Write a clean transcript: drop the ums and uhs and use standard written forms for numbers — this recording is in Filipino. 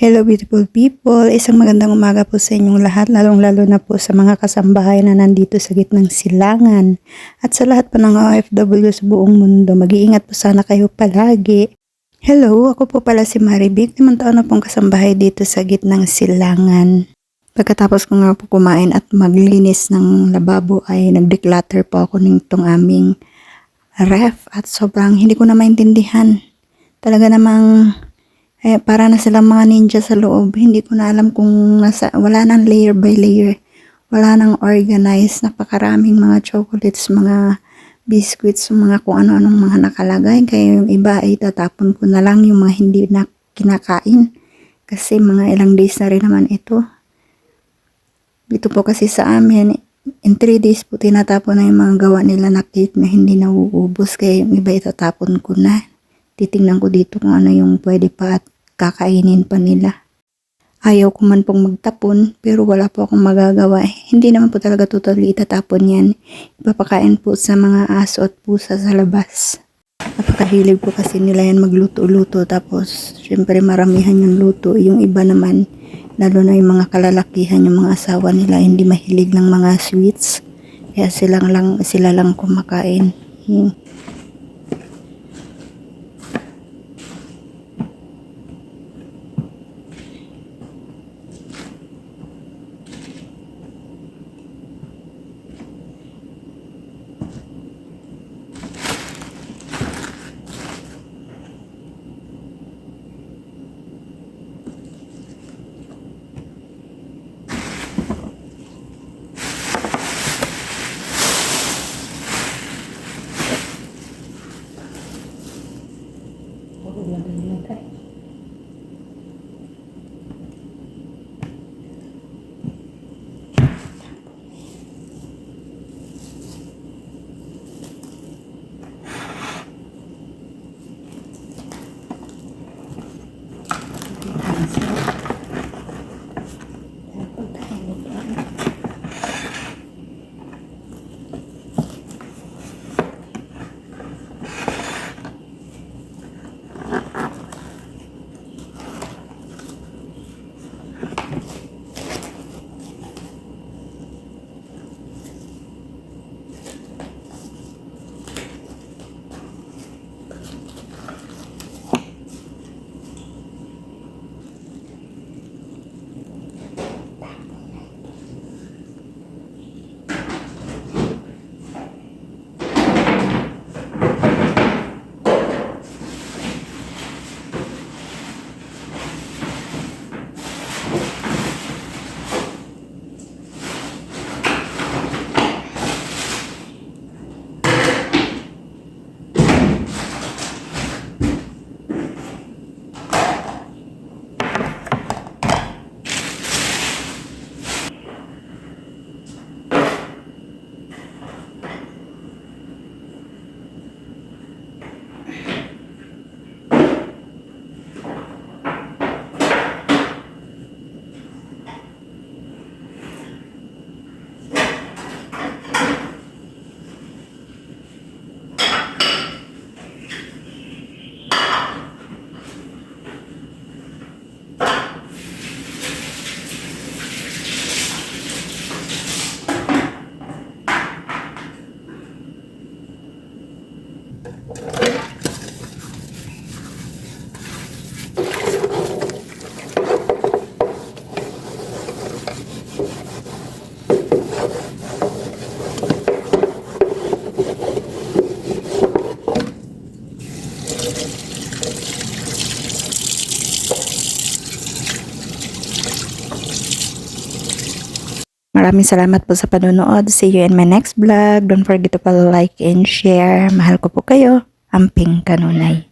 Hello beautiful people, isang magandang umaga po sa inyong lahat, lalong-lalo na po sa mga kasambahay na nandito sa gitnang silangan. At sa lahat po ng OFW sa buong mundo, mag-iingat po sana kayo palagi. Hello, ako po pala si Maribik, 5 taon na pong kasambahay dito sa gitnang silangan. Pagkatapos ko nga po kumain at maglinis ng lababo ay nag-declutter po ako nitong aming ref at sobrang hindi ko na maintindihan. Talaga namang para na silang mga ninja sa loob. Hindi ko na alam kung wala nang layer by layer. Wala nang organized. Napakaraming mga chocolates, mga biscuits, mga kung ano-anong mga nakalagay. Kaya yung iba ay tatapon ko na lang yung mga hindi na kinakain. Kasi mga ilang days na rin naman ito. Dito po kasi sa amin, in 3 days po tinatapon na yung mga gawa nila na cake na hindi nauubos. Kaya yung iba itatapon ko na. Titingnan ko dito kung ano yung pwede pa at kakainin pa nila. Ayaw ko man pong magtapon pero wala po akong magagawa. Hindi naman po talaga totally itatapon yan. Ipapakain po sa mga aso at pusa sa labas. Napakahilig po kasi nila yan magluto-luto. Tapos syempre maramihan yung luto. Yung iba naman, lalo na yung mga kalalakihan, yung mga asawa nila, hindi mahilig ng mga sweets. Kaya sila lang kumakain. Maraming salamat po sa panonood. See you in my next vlog. Don't forget to follow, like, and share. Mahal ko po kayo. Amping Kanunay.